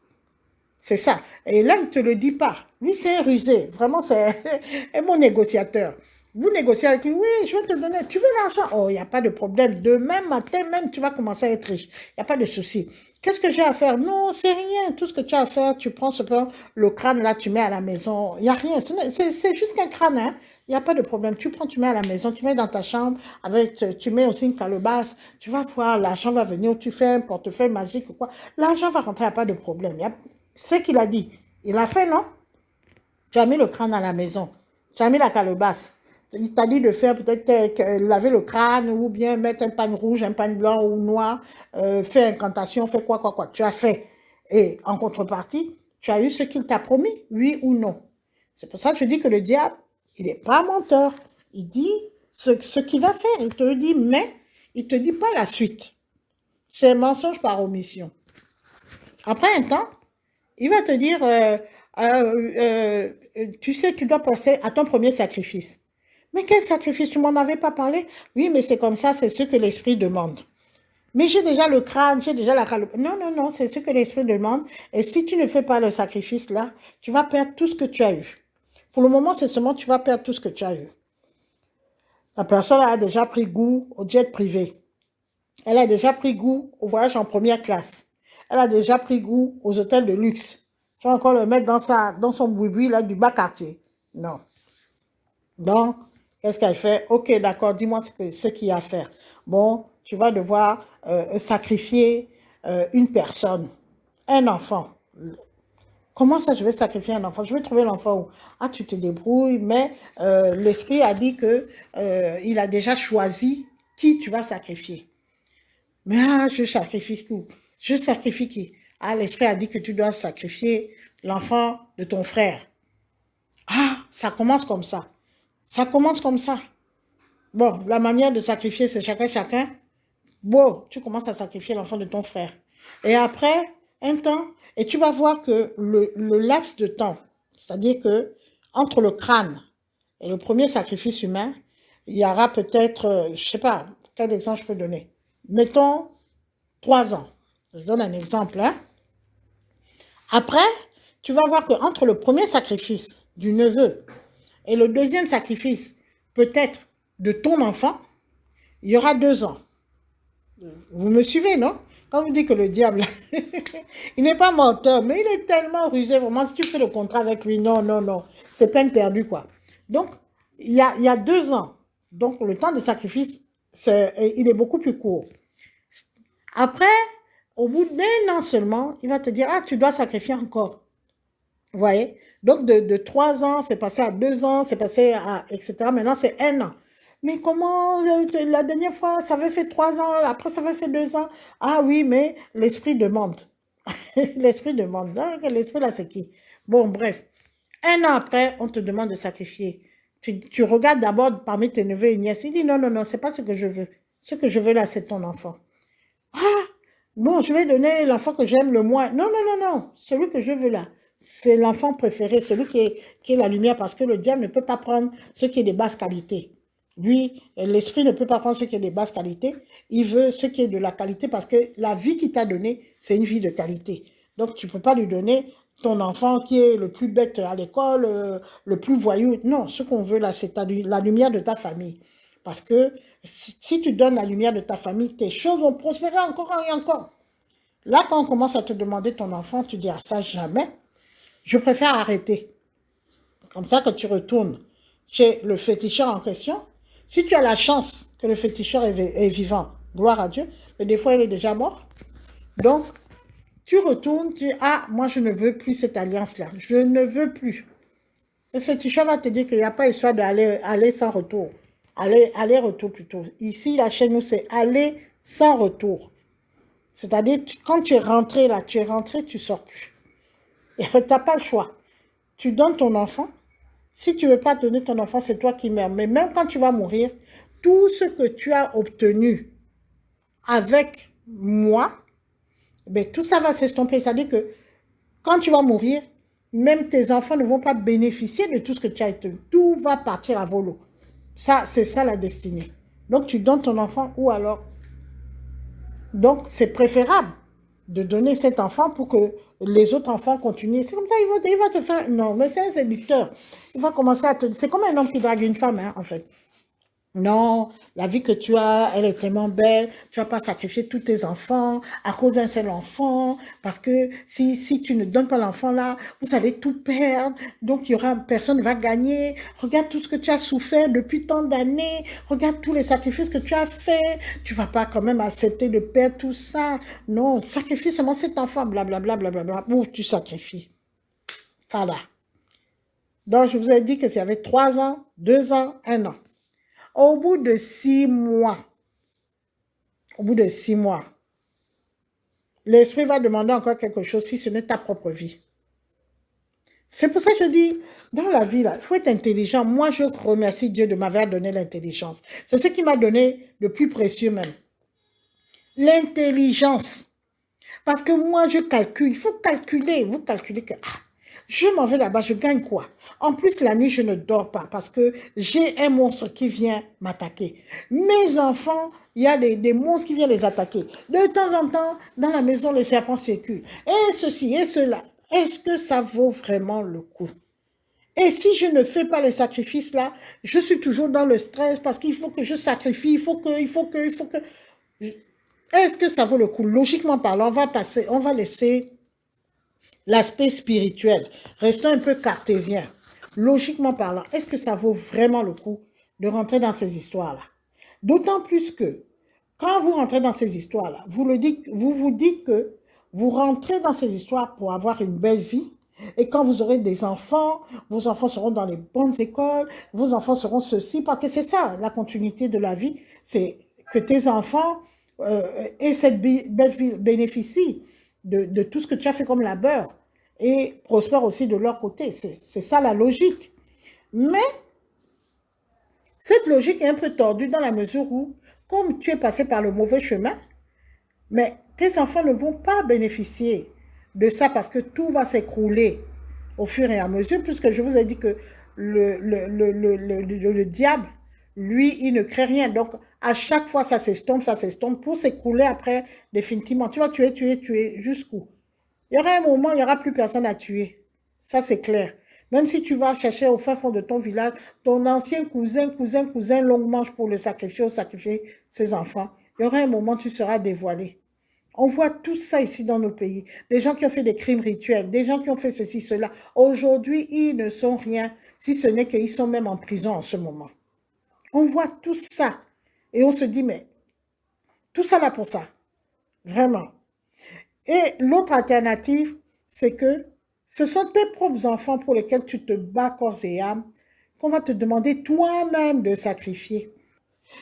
[SPEAKER 1] C'est ça. Et là, il ne te le dit pas. Lui, c'est un rusé. Vraiment, c'est un bon négociateur. Vous négociez avec lui, oui, je vais te donner. Tu veux l'argent? Oh, il n'y a pas de problème. Demain matin même, tu vas commencer à être riche. Il n'y a pas de souci. Qu'est-ce que j'ai à faire? Non, c'est rien. Tout ce que tu as à faire, tu prends le crâne là, tu mets à la maison. Il n'y a rien. C'est juste un crâne, hein. Il n'y a pas de problème. Tu prends, tu mets à la maison, tu mets dans ta chambre, tu mets aussi une calebasse. Tu vas voir, l'argent va venir. Tu fais un portefeuille magique ou quoi. L'argent va rentrer, il n'y a pas de problème. Ce qu'il a dit, il a fait, non? Tu as mis le crâne à la maison. Tu as mis la calebasse. Il t'a dit de faire peut-être laver le crâne ou bien mettre un pagne rouge, un pagne blanc ou noir, faire incantation, faire quoi. Tu as fait. Et en contrepartie, tu as eu ce qu'il t'a promis, oui ou non. C'est pour ça que je dis que le diable, il n'est pas menteur. Il dit ce qu'il va faire. Il te le dit, mais il ne te dit pas la suite. C'est un mensonge par omission. Après un temps, il va te dire, tu sais, tu dois passer à ton premier sacrifice. Mais quel sacrifice? Tu m'en avais pas parlé? Oui, mais c'est comme ça, c'est ce que l'esprit demande. Mais j'ai déjà le crâne, j'ai déjà la calotte. Non, non, non, c'est ce que l'esprit demande. Et si tu ne fais pas le sacrifice là, tu vas perdre tout ce que tu as eu. Pour le moment, c'est seulement tu vas perdre tout ce que tu as eu. La personne a déjà pris goût au jet privé. Elle a déjà pris goût au voyage en première classe. Elle a déjà pris goût aux hôtels de luxe. Tu vas encore le mettre dans son boui-boui là, du bas quartier. Non. Donc, qu'est-ce qu'elle fait? Ok, d'accord, dis-moi ce qu'il y a à faire. Bon, tu vas devoir sacrifier une personne, un enfant. Comment ça, je vais sacrifier un enfant? Je vais trouver l'enfant où? Ah, tu te débrouilles, mais l'esprit a dit que il a déjà choisi qui tu vas sacrifier. Mais ah, je sacrifie qui? Je sacrifie qui? Ah, l'esprit a dit que tu dois sacrifier l'enfant de ton frère. Ah, ça commence comme ça. Ça commence comme ça. Bon, la manière de sacrifier, c'est chacun. Bon, tu commences à sacrifier l'enfant de ton frère. Et après, un temps, et tu vas voir que le laps de temps, c'est-à-dire que entre le crâne et le premier sacrifice humain, il y aura peut-être, je ne sais pas, quel exemple je peux donner. Mettons 3 ans. Je donne un exemple. Hein. Après, tu vas voir qu'entre le premier sacrifice du neveu et le deuxième sacrifice, peut-être de ton enfant, il y aura 2 ans. Vous me suivez, non? Quand vous dites que le diable, il n'est pas menteur, mais il est tellement rusé, vraiment, si tu fais le contrat avec lui, non, non, non, c'est peine perdue, quoi. Donc, il y a 2 ans. Donc, le temps de sacrifice, il est beaucoup plus court. Après, au bout d'1 an seulement, il va te dire, ah, tu dois sacrifier encore. Vous voyez? Donc, de 3 ans, c'est passé à 2 ans, c'est passé à, etc. Maintenant, c'est 1 an. Mais comment, la dernière fois, ça avait fait 3 ans, après, ça avait fait 2 ans. Ah oui, mais l'esprit demande. L'esprit demande. L'esprit, là, c'est qui? Bon, bref. 1 an après, on te demande de sacrifier. Tu regardes d'abord parmi tes neveux et nièces. Il dit, non, non, non, c'est pas ce que je veux. Ce que je veux, là, c'est ton enfant. Ah, bon, je vais donner l'enfant que j'aime le moins. Non, non, non, non. Celui que je veux là, c'est l'enfant préféré, celui qui est la lumière, parce que le diable ne peut pas prendre ce qui est de basse qualité. Lui, l'esprit ne peut pas prendre ce qui est de basse qualité. Il veut ce qui est de la qualité parce que la vie qu'il t'a donnée, c'est une vie de qualité. Donc, tu ne peux pas lui donner ton enfant qui est le plus bête à l'école, le plus voyou. Non, ce qu'on veut là, c'est la lumière de ta famille. Parce que si tu donnes la lumière de ta famille, tes choses vont prospérer encore et encore. Là, quand on commence à te demander ton enfant, tu dis à ça jamais. Je préfère arrêter. Comme ça que tu retournes chez le féticheur en question. Si tu as la chance que le féticheur est vivant, gloire à Dieu, mais des fois il est déjà mort. Donc, tu retournes, tu dis, ah, moi je ne veux plus cette alliance-là. Je ne veux plus. Le féticheur va te dire qu'il n'y a pas histoire d'aller sans retour. Aller-retour plutôt. Ici, là, chez nous, c'est aller sans retour. C'est-à-dire, quand tu es rentré là, tu ne sors plus. Et tu n'as pas le choix. Tu donnes ton enfant. Si tu ne veux pas donner ton enfant, c'est toi qui meurs. Mais même quand tu vas mourir, tout ce que tu as obtenu avec moi, ben, tout ça va s'estomper. C'est-à-dire que quand tu vas mourir, même tes enfants ne vont pas bénéficier de tout ce que tu as obtenu. Tout va partir à volo. Ça, c'est ça la destinée. Donc, tu donnes ton enfant ou alors... Donc, c'est préférable de donner cet enfant pour que les autres enfants continuent. C'est comme ça, il va te faire... Non, mais c'est un séducteur. Il va commencer à te... C'est comme un homme qui drague une femme, hein, en fait. Non, la vie que tu as, elle est tellement belle. Tu vas pas sacrifier tous tes enfants à cause d'un seul enfant. Parce que si tu ne donnes pas l'enfant là, vous allez tout perdre. Donc, personne ne va gagner. Regarde tout ce que tu as souffert depuis tant d'années. Regarde tous les sacrifices que tu as faits. Tu vas pas quand même accepter de perdre tout ça. Non, sacrifie seulement cet enfant, blablabla, blablabla. Ou tu sacrifies. Voilà. Donc, je vous ai dit que s'il y avait 3 ans, 2 ans, 1 an. Au bout de 6 mois, l'esprit va demander encore quelque chose si ce n'est ta propre vie. C'est pour ça que je dis, dans la vie, il faut être intelligent. Moi, je remercie Dieu de m'avoir donné l'intelligence. C'est ce qui m'a donné le plus précieux même. L'intelligence. Parce que moi, je calcule. Il faut calculer. Vous calculez que... je m'en vais là-bas, je gagne quoi? En plus, la nuit, je ne dors pas parce que j'ai un monstre qui vient m'attaquer. Mes enfants, il y a des monstres qui viennent les attaquer. De temps en temps, dans la maison, les serpents circulent. Et ceci et cela. Est-ce que ça vaut vraiment le coup? Et si je ne fais pas les sacrifices là, je suis toujours dans le stress parce qu'il faut que je sacrifie, il faut que. Est-ce que ça vaut le coup? Logiquement parlant, on va laisser l'aspect spirituel. Restons un peu cartésiens. Logiquement parlant, est-ce que ça vaut vraiment le coup de rentrer dans ces histoires-là? D'autant plus que quand vous rentrez dans ces histoires-là, vous vous dites que vous rentrez dans ces histoires pour avoir une belle vie. Et quand vous aurez des enfants, vos enfants seront dans les bonnes écoles, vos enfants seront ceci, parce que c'est ça, la continuité de la vie, c'est que tes enfants aient cette belle vie, bénéficient de tout ce que tu as fait comme labeur et prospèrent aussi de leur côté. C'est ça la logique. Mais cette logique est un peu tordue dans la mesure où, comme tu es passé par le mauvais chemin, mais tes enfants ne vont pas bénéficier de ça parce que tout va s'écrouler au fur et à mesure, puisque je vous ai dit que le diable, lui, il ne crée rien. Donc, à chaque fois, ça s'estompe pour s'écrouler après définitivement. Tu vas tuer jusqu'où? Il y aura un moment, il n'y aura plus personne à tuer. Ça, c'est clair. Même si tu vas chercher au fin fond de ton village, ton ancien cousin, longue manche pour le sacrifier ou sacrifier ses enfants, il y aura un moment, tu seras dévoilé. On voit tout ça ici dans nos pays. Des gens qui ont fait des crimes rituels, des gens qui ont fait ceci, cela. Aujourd'hui, ils ne sont rien, si ce n'est qu'ils sont même en prison en ce moment. On voit tout ça. Et on se dit, mais tout ça là pour ça. Vraiment. Et l'autre alternative, c'est que ce sont tes propres enfants pour lesquels tu te bats corps et âme, qu'on va te demander toi-même de sacrifier.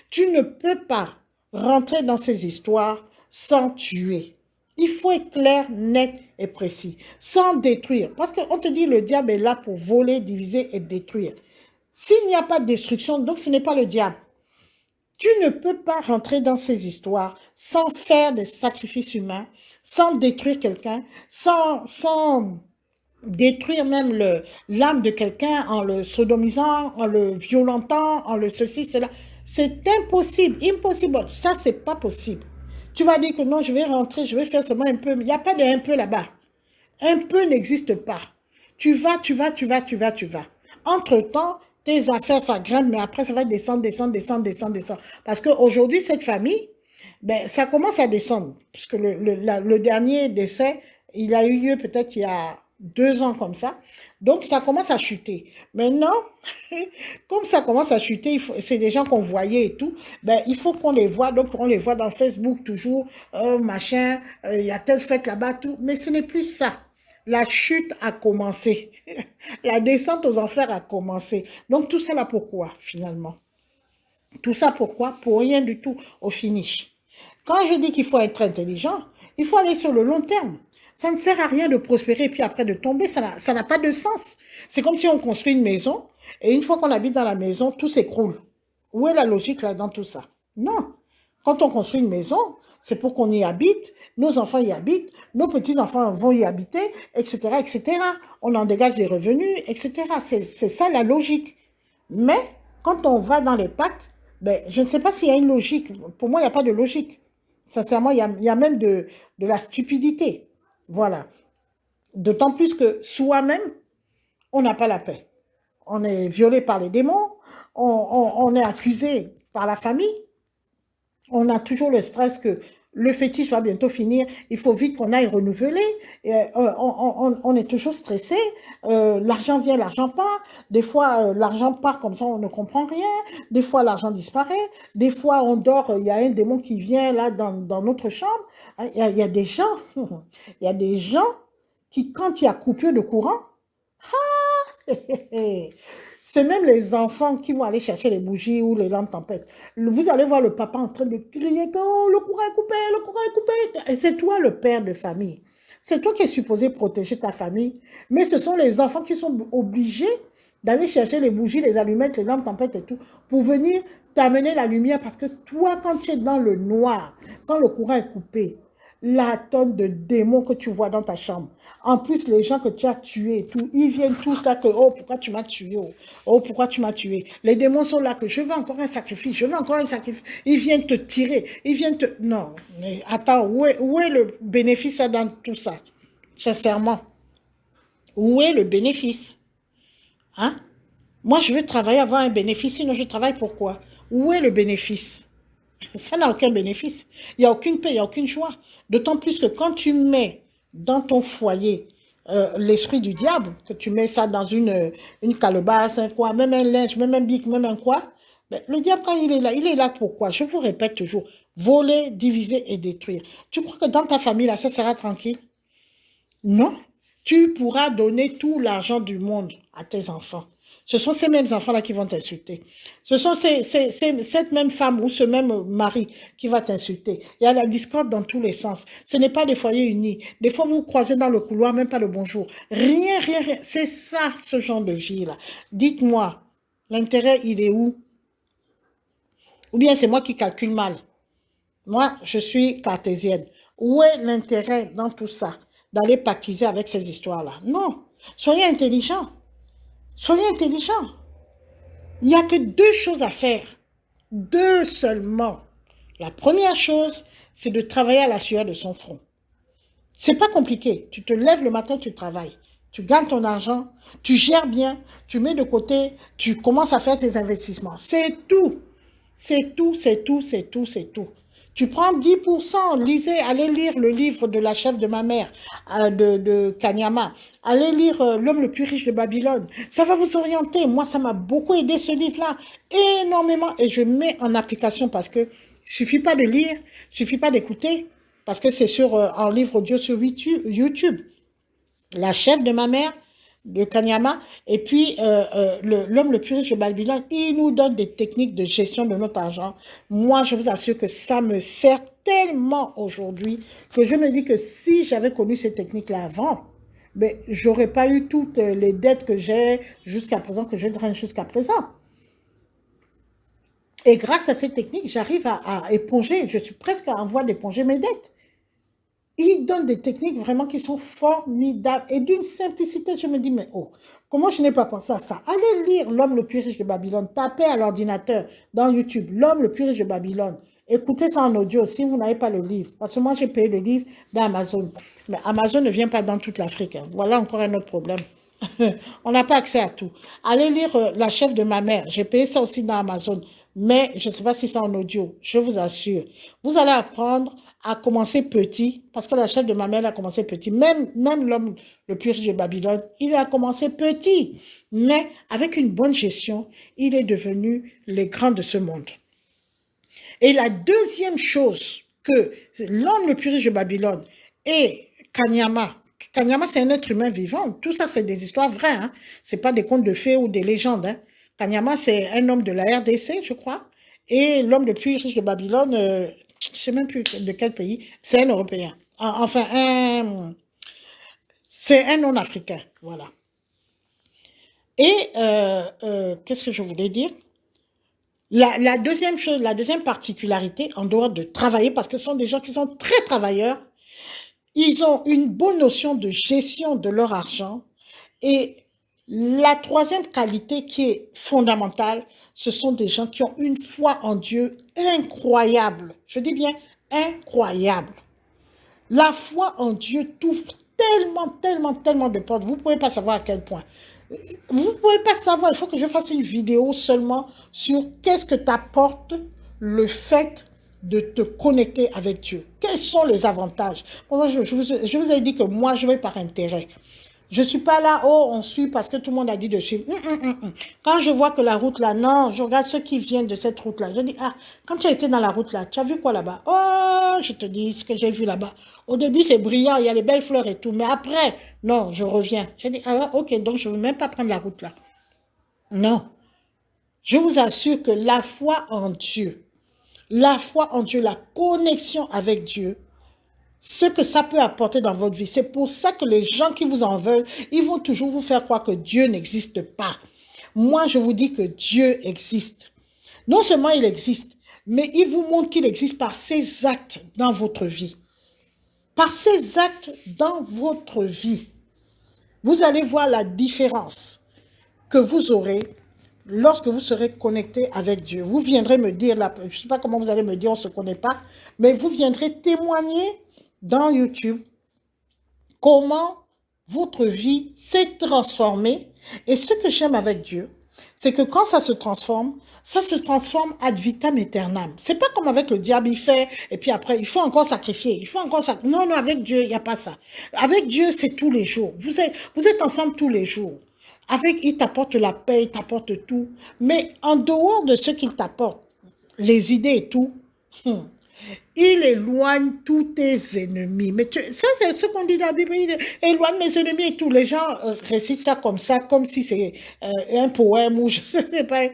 [SPEAKER 1] Tu ne peux pas rentrer dans ces histoires sans tuer. Il faut être clair, net et précis, sans détruire. Parce qu'on te dit le diable est là pour voler, diviser et détruire. S'il n'y a pas de destruction, donc ce n'est pas le diable. Tu ne peux pas rentrer dans ces histoires sans faire des sacrifices humains, sans détruire quelqu'un, sans détruire même l'âme de quelqu'un en le sodomisant, en le violentant, en le ceci, cela. C'est impossible, impossible. Ça, c'est pas possible. Tu vas dire que non, je vais rentrer, je vais faire seulement un peu. Il n'y a pas de un peu là-bas. Un peu n'existe pas. Tu vas. Entre-temps, tes affaires, ça grimpe, mais après, ça va descendre. Parce qu'aujourd'hui, cette famille, ben, ça commence à descendre. Puisque le dernier décès, il a eu lieu peut-être il y a 2 ans comme ça. Donc, ça commence à chuter. Maintenant, comme ça commence à chuter, c'est des gens qu'on voyait et tout, ben, il faut qu'on les voit. Donc, on les voit dans Facebook toujours, machin, il y a telle fête là-bas, tout. Mais ce n'est plus ça. La chute a commencé. La descente aux enfers a commencé. Donc, tout ça là, pourquoi, finalement? Tout ça, pourquoi? Pour rien du tout, au finish. Quand je dis qu'il faut être intelligent, il faut aller sur le long terme. Ça ne sert à rien de prospérer et puis après de tomber, ça n'a pas de sens. C'est comme si on construit une maison et une fois qu'on habite dans la maison, tout s'écroule. Où est la logique là dans tout ça? Non. Quand on construit une maison, c'est pour qu'on y habite, nos enfants y habitent, nos petits-enfants vont y habiter, etc., etc. On en dégage des revenus, etc. C'est ça la logique. Mais quand on va dans les pactes, ben, je ne sais pas s'il y a une logique. Pour moi, il n'y a pas de logique. Sincèrement, il y a même de la stupidité. Voilà. D'autant plus que soi-même, on n'a pas la paix. On est violé par les démons, on est accusé par la famille, on a toujours le stress que le fétiche va bientôt finir, il faut vite qu'on aille renouveler, on est toujours stressé, l'argent vient, l'argent part, des fois l'argent part comme ça, on ne comprend rien, des fois l'argent disparaît, des fois on dort, il y a un démon qui vient là dans notre chambre, il y a des gens, il y a des gens qui, quand il y a coupure de courant, c'est même les enfants qui vont aller chercher les bougies ou les lampes tempêtes. Vous allez voir le papa en train de crier que oh, le courant est coupé, le courant est coupé. Et c'est toi le père de famille. C'est toi qui es supposé protéger ta famille. Mais ce sont les enfants qui sont obligés d'aller chercher les bougies, les allumettes, les lampes tempêtes et tout, pour venir t'amener la lumière. Parce que toi, quand tu es dans le noir, quand le courant est coupé, la tonne de démons que tu vois dans ta chambre. En plus, les gens que tu as tués et tout, ils viennent tous là que, oh, pourquoi tu m'as tué? Oh, pourquoi tu m'as tué? Les démons sont là que je veux encore un sacrifice, je veux encore un sacrifice. Ils viennent te tirer, ils viennent te... Non, mais attends, où est le bénéfice dans tout ça? Sincèrement, où est le bénéfice? Hein? Moi, je veux travailler, avoir un bénéfice, sinon je travaille pourquoi? Où est le bénéfice? Ça n'a aucun bénéfice. Il n'y a aucune paix, il n'y a aucune joie. D'autant plus que quand tu mets dans ton foyer l'esprit du diable, que tu mets ça dans une calebasse, un quoi, même un linge, même un bic, même un quoi, ben, le diable, quand il est là pourquoi? Je vous répète toujours, voler, diviser et détruire. Tu crois que dans ta famille, là, ça sera tranquille? Non. Tu pourras donner tout l'argent du monde à tes enfants. Ce sont ces mêmes enfants-là qui vont t'insulter. Ce sont cette même femme ou ce même mari qui va t'insulter. Il y a la discorde dans tous les sens. Ce n'est pas des foyers unis. Des fois, vous vous croisez dans le couloir, même pas le bonjour. Rien, rien, rien. C'est ça, ce genre de vie-là. Dites-moi, l'intérêt, il est où? Ou bien c'est moi qui calcule mal. Moi, je suis cartésienne. Où est l'intérêt dans tout ça? D'aller pactiser avec ces histoires-là? Non. Soyez intelligents. Soyez intelligents. Il n'y a que deux choses à faire. Deux seulement. La première chose, c'est de travailler à la sueur de son front. C'est pas compliqué. Tu te lèves le matin, tu travailles. Tu gagnes ton argent, tu gères bien, tu mets de côté, tu commences à faire tes investissements. C'est tout. C'est tout, c'est tout, c'est tout, c'est tout. Tu prends 10%, lisez, allez lire le livre de la chef de ma mère, de Kanyama. Allez lire L'homme le plus riche de Babylone. Ça va vous orienter. Moi, ça m'a beaucoup aidé ce livre-là, énormément. Et je mets en application parce que suffit pas de lire, suffit pas d'écouter, parce que c'est sur en livre audio sur YouTube. La chef de ma mère, de Kanyama, et puis l'homme le plus riche de Babylone, il nous donne des techniques de gestion de notre argent. Moi, je vous assure que ça me sert tellement aujourd'hui que je me dis que si j'avais connu ces techniques-là avant, ben, j'aurais pas eu toutes les dettes que j'ai jusqu'à présent, que je draine jusqu'à présent. Et grâce à ces techniques, j'arrive à éponger, je suis presque en voie d'éponger mes dettes. Il donne des techniques vraiment qui sont formidables et d'une simplicité. Je me dis, mais oh, comment je n'ai pas pensé à ça? Allez lire L'homme le plus riche de Babylone. Tapez à l'ordinateur dans YouTube L'homme le plus riche de Babylone. Écoutez ça en audio si vous n'avez pas le livre. Parce que moi, j'ai payé le livre d'Amazon. Mais Amazon ne vient pas dans toute l'Afrique. Hein. Voilà encore un autre problème. On n'a pas accès à tout. Allez lire La chef de ma mère. J'ai payé ça aussi dans Amazon. Mais je ne sais pas si c'est en audio. Je vous assure. Vous allez apprendre à commencer petit. Parce que la chef de ma mère a commencé petit. Même l'homme le plus riche de Babylone, il a commencé petit. Mais avec une bonne gestion, il est devenu le grand de ce monde. Et la deuxième chose que l'homme le plus riche de Babylone et Kanyama, Kanyama c'est un être humain vivant, tout ça c'est des histoires vraies, hein? Ce n'est pas des contes de fées ou des légendes. Hein? Kanyama c'est un homme de la RDC, je crois, et l'homme le plus riche de Babylone, je ne sais même plus de quel pays, c'est un Européen. Enfin, c'est un non-africain, voilà. Et qu'est-ce que je voulais dire? La deuxième chose, la deuxième particularité, en dehors de travailler, parce que ce sont des gens qui sont très travailleurs, ils ont une bonne notion de gestion de leur argent. Et la troisième qualité qui est fondamentale, ce sont des gens qui ont une foi en Dieu incroyable. Je dis bien incroyable. La foi en Dieu t'ouvre tellement, tellement, tellement de portes. Vous ne pouvez pas savoir à quel point. Vous ne pouvez pas savoir, il faut que je fasse une vidéo seulement sur qu'est-ce que t'apporte le fait de te connecter avec Dieu. Quels sont les avantages? Moi, je vous ai dit que moi, je vais par intérêt. Je ne suis pas là, oh, on suit parce que tout le monde a dit de suivre. Quand je vois que la route là, non, je regarde ceux qui viennent de cette route là. Je dis, ah, quand tu as été dans la route là, tu as vu quoi là-bas? Oh, je te dis ce que j'ai vu là-bas. Au début, c'est brillant, il y a les belles fleurs et tout. Mais après, non, je reviens. Je dis, ah, ok, donc je ne veux même pas prendre la route là. Non. Je vous assure que la foi en Dieu, la connexion avec Dieu, ce que ça peut apporter dans votre vie. C'est pour ça que les gens qui vous en veulent, ils vont toujours vous faire croire que Dieu n'existe pas. Moi, je vous dis que Dieu existe. Non seulement il existe, mais il vous montre qu'il existe par ses actes dans votre vie. Par ses actes dans votre vie. Vous allez voir la différence que vous aurez lorsque vous serez connecté avec Dieu. Vous viendrez me dire, là, je ne sais pas comment vous allez me dire, on ne se connaît pas, mais vous viendrez témoigner dans YouTube comment votre vie s'est transformée Et ce que j'aime avec Dieu, c'est que quand ça se transforme ad vitam aeternam. C'est pas comme avec le diable, il fait, et puis après, il faut encore sacrifier, il faut encore ça. Non, non, avec Dieu, il n'y a pas ça. Avec Dieu, c'est tous les jours. Vous êtes ensemble tous les jours. Avec, il t'apporte la paix, il t'apporte tout. Mais en dehors de ce qu'il t'apporte, les idées et tout, il éloigne tous tes ennemis. Mais ça, c'est ce qu'on dit dans la Bible. Il éloigne mes ennemis et tout. Les gens récitent ça, comme si c'est un poème ou je ne sais pas,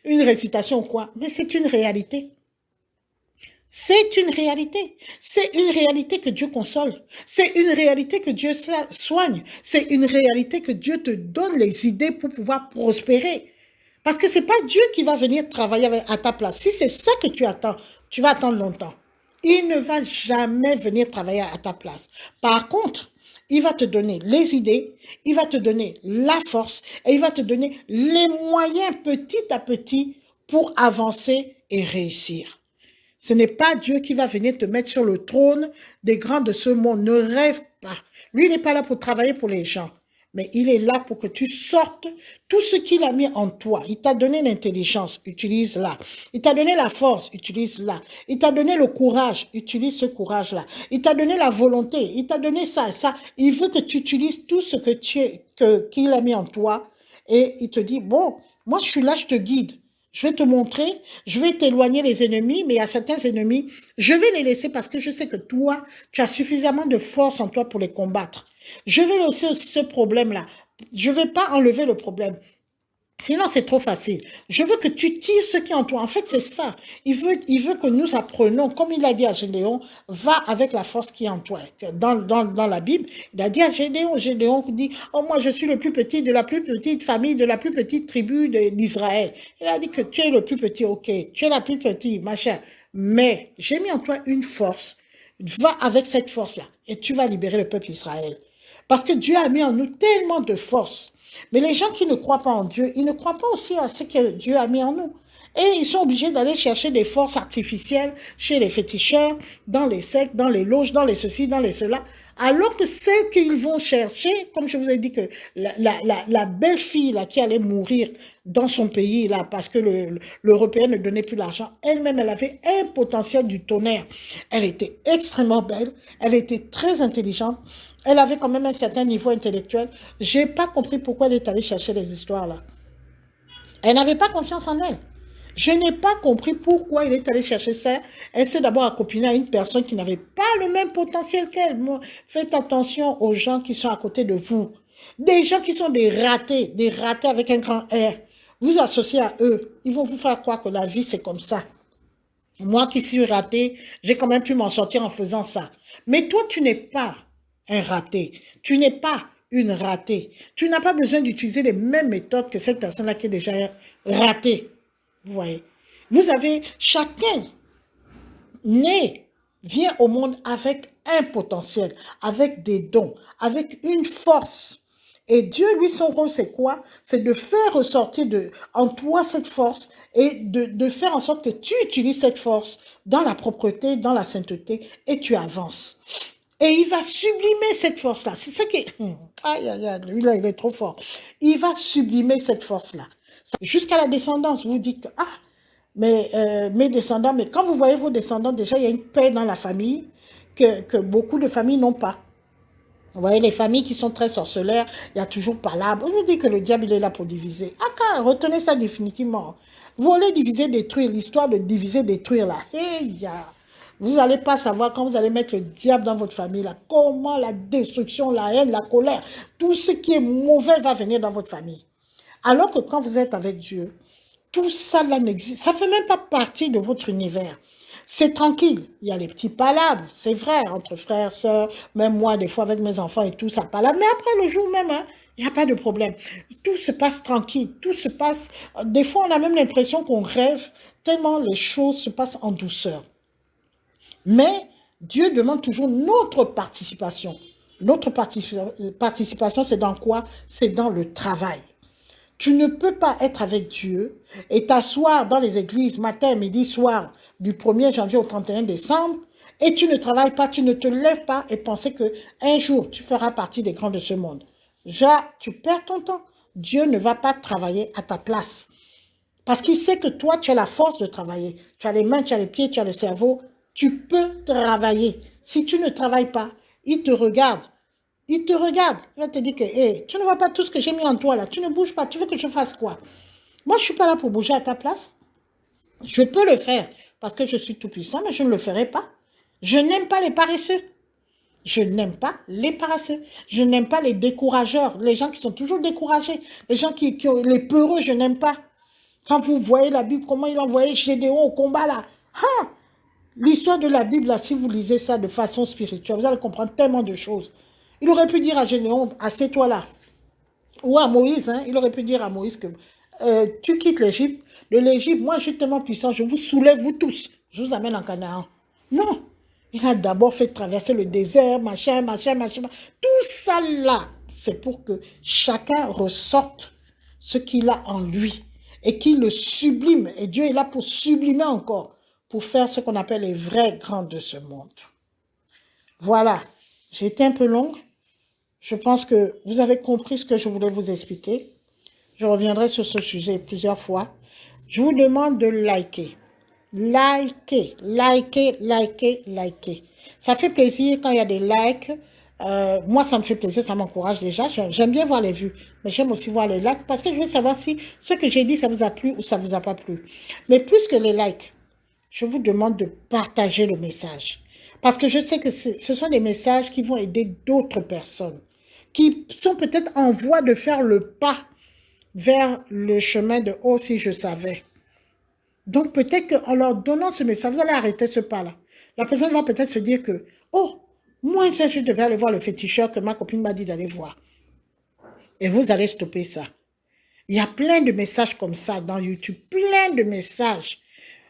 [SPEAKER 1] une récitation ou quoi. Mais c'est une réalité. C'est une réalité. C'est une réalité que Dieu console. C'est une réalité que Dieu soigne. C'est une réalité que Dieu te donne les idées pour pouvoir prospérer. Parce que ce n'est pas Dieu qui va venir travailler à ta place. Si c'est ça que tu attends, tu vas attendre longtemps. Il ne va jamais venir travailler à ta place. Par contre, il va te donner les idées, il va te donner la force et il va te donner les moyens petit à petit pour avancer et réussir. Ce n'est pas Dieu qui va venir te mettre sur le trône des grands de ce monde. Ne rêve pas. Lui, il n'est pas là pour travailler pour les gens. Mais il est là pour que tu sortes tout ce qu'il a mis en toi. Il t'a donné l'intelligence, utilise-la. Il t'a donné la force, utilise-la. Il t'a donné le courage, utilise ce courage-là. Il t'a donné la volonté, il t'a donné ça et ça. Il veut que tu utilises tout ce qu'il a mis en toi. Et il te dit, bon, moi je suis là, je te guide. Je vais te montrer, je vais t'éloigner les ennemis, mais il y a certains ennemis, je vais les laisser parce que je sais que toi, tu as suffisamment de force en toi pour les combattre. Je vais laisser aussi ce problème-là. Je ne vais pas enlever le problème. Sinon, c'est trop facile. Je veux que tu tires ce qui est en toi. En fait, c'est ça. Il veut que nous apprenions, comme il a dit à Gédéon, va avec la force qui est en toi. Dans la Bible, il a dit à Gédéon dit, oh, moi, je suis le plus petit de la plus petite famille, de la plus petite tribu d'Israël. Il a dit que tu es le plus petit, ok, tu es la plus petite, machin. Mais j'ai mis en toi une force. Va avec cette force-là et tu vas libérer le peuple d'Israël. Parce que Dieu a mis en nous tellement de force. Mais les gens qui ne croient pas en Dieu, ils ne croient pas aussi à ce que Dieu a mis en nous. Et ils sont obligés d'aller chercher des forces artificielles chez les féticheurs, dans les sectes, dans les loges, dans les ceci, dans les cela. Alors que celles qu'ils vont chercher, comme je vous ai dit que la belle fille là, qui allait mourir dans son pays, là, parce que l'Européen ne donnait plus l'argent, elle-même, elle avait un potentiel du tonnerre. Elle était extrêmement belle, elle était très intelligente, elle avait quand même un certain niveau intellectuel. Je n'ai pas compris pourquoi elle est allée chercher les histoires là. Elle n'avait pas confiance en elle. Je n'ai pas compris pourquoi il est allé chercher ça. Elle s'est d'abord accopinée à une personne qui n'avait pas le même potentiel qu'elle. Faites attention aux gens qui sont à côté de vous. Des gens qui sont des ratés avec un grand R. Vous associez à eux, ils vont vous faire croire que la vie c'est comme ça. Moi qui suis raté, j'ai quand même pu m'en sortir en faisant ça. Mais toi, tu n'es pas un raté. Tu n'es pas une ratée. Tu n'as pas besoin d'utiliser les mêmes méthodes que cette personne-là qui est déjà ratée. Vous voyez, vous avez chacun né, vient au monde avec un potentiel, avec des dons, avec une force. Et Dieu, lui, son rôle, c'est quoi? C'est de faire ressortir en toi cette force et de faire en sorte que tu utilises cette force dans la propreté, dans la sainteté et tu avances. Et il va sublimer cette force-là. C'est ça qui est... Aïe, aïe, aïe, lui, là, il est trop fort. Il va sublimer cette force-là. Jusqu'à la descendance, vous dites, ah, mais mes descendants, mais quand vous voyez vos descendants, déjà, il y a une paix dans la famille que beaucoup de familles n'ont pas. Vous voyez, les familles qui sont très sorceleurs, il y a toujours palabre. Je vous dis que le diable, il est là pour diviser. Ah, retenez ça définitivement. Voler, diviser, détruire. L'histoire de diviser, détruire, là. Hey, vous n'allez pas savoir quand vous allez mettre le diable dans votre famille, là, comment la destruction, la haine, la colère, tout ce qui est mauvais va venir dans votre famille. Alors que quand vous êtes avec Dieu, tout ça là n'existe. Ça ne fait même pas partie de votre univers. C'est tranquille. Il y a les petits palabres, c'est vrai, entre frères, sœurs, même moi, des fois avec mes enfants et tout, ça palabre. Mais après, le jour même, hein, il n'y a pas de problème. Tout se passe tranquille. Tout se passe... Des fois, on a même l'impression qu'on rêve tellement les choses se passent en douceur. Mais Dieu demande toujours notre participation. Notre participation, c'est dans quoi? C'est dans le travail. Tu ne peux pas être avec Dieu et t'asseoir dans les églises matin, midi, soir, du 1er janvier au 31 décembre, et tu ne travailles pas, tu ne te lèves pas et penser qu'un jour, tu feras partie des grands de ce monde. Déjà, tu perds ton temps. Dieu ne va pas travailler à ta place. Parce qu'il sait que toi, tu as la force de travailler. Tu as les mains, tu as les pieds, tu as le cerveau. Tu peux travailler. Si tu ne travailles pas, il te regarde. Il te regarde. Il va te dire que hey, tu ne vois pas tout ce que j'ai mis en toi là. Tu ne bouges pas. Tu veux que je fasse quoi? Moi, je ne suis pas là pour bouger à ta place. Je peux le faire parce que je suis tout puissant, mais je ne le ferai pas. Je n'aime pas les paresseux. Je n'aime pas les paresseux. Je n'aime pas les décourageurs, les gens qui sont toujours découragés, les gens qui ont les peureux, je n'aime pas. Quand vous voyez la Bible, comment il a envoyé Gédéon au combat là. Ah, l'histoire de la Bible, là, si vous lisez ça de façon spirituelle, vous allez comprendre tellement de choses. Il aurait pu dire à Gédéon, assieds-toi là. Ou à Moïse, hein, il aurait pu dire à Moïse que tu quittes l'Égypte. De l'Égypte, moi je suis tellement puissant, je vous soulève, vous tous. Je vous amène en Canaan. Non. Il a d'abord fait traverser le désert, machin, machin, machin. Tout ça là, c'est pour que chacun ressorte ce qu'il a en lui et qu'il le sublime. Et Dieu est là pour sublimer encore, pour faire ce qu'on appelle les vrais grands de ce monde. Voilà. J'ai été un peu longue. Je pense que vous avez compris ce que je voulais vous expliquer. Je reviendrai sur ce sujet plusieurs fois. Je vous demande de liker. Liker, liker, liker, liker. Ça fait plaisir quand il y a des likes. Moi, ça me fait plaisir, ça m'encourage déjà. J'aime bien voir les vues, mais j'aime aussi voir les likes parce que je veux savoir si ce que j'ai dit, ça vous a plu ou ça ne vous a pas plu. Mais plus que les likes, je vous demande de partager le message. Parce que je sais que ce sont des messages qui vont aider d'autres personnes, qui sont peut-être en voie de faire le pas vers le chemin de « Oh, si je savais ». Donc peut-être qu'en leur donnant ce message, vous allez arrêter ce pas-là. La personne va peut-être se dire que « Oh, moi, je devais aller voir le féticheur que ma copine m'a dit d'aller voir ». Et vous allez stopper ça. Il y a plein de messages comme ça dans YouTube, plein de messages.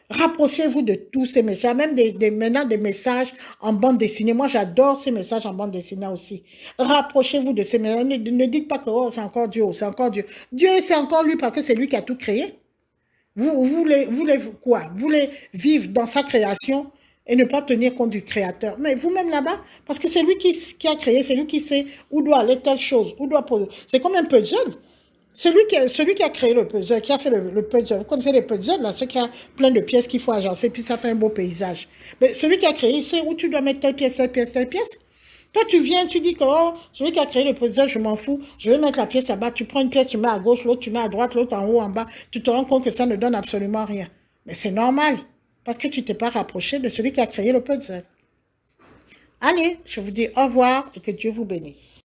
[SPEAKER 1] Rapprochez-vous de tous ces messages, même maintenant des messages en bande dessinée. Moi, j'adore ces messages en bande dessinée aussi. Rapprochez-vous de ces messages. Ne dites pas que oh, c'est encore Dieu, c'est encore Dieu. Dieu, c'est encore lui parce que c'est lui qui a tout créé. Vous voulez quoi? Vous voulez vivre dans sa création et ne pas tenir compte du Créateur. Mais vous-même là-bas, parce que c'est lui qui a créé, c'est lui qui sait où doit aller telle chose, où doit poser. C'est comme un puzzle. Celui qui a créé le puzzle, qui a fait le puzzle, vous connaissez les puzzles, là, ceux qui ont plein de pièces qu'il faut agencer, puis ça fait un beau paysage. Mais celui qui a créé, il sait où tu dois mettre telle pièce, telle pièce, telle pièce. Toi, tu viens, tu dis que oh, celui qui a créé le puzzle, je m'en fous, je vais mettre la pièce là-bas, tu prends une pièce, tu mets à gauche, l'autre tu mets à droite, l'autre en haut, en bas, tu te rends compte que ça ne donne absolument rien. Mais c'est normal, parce que tu ne t'es pas rapproché de celui qui a créé le puzzle. Allez, je vous dis au revoir et que Dieu vous bénisse.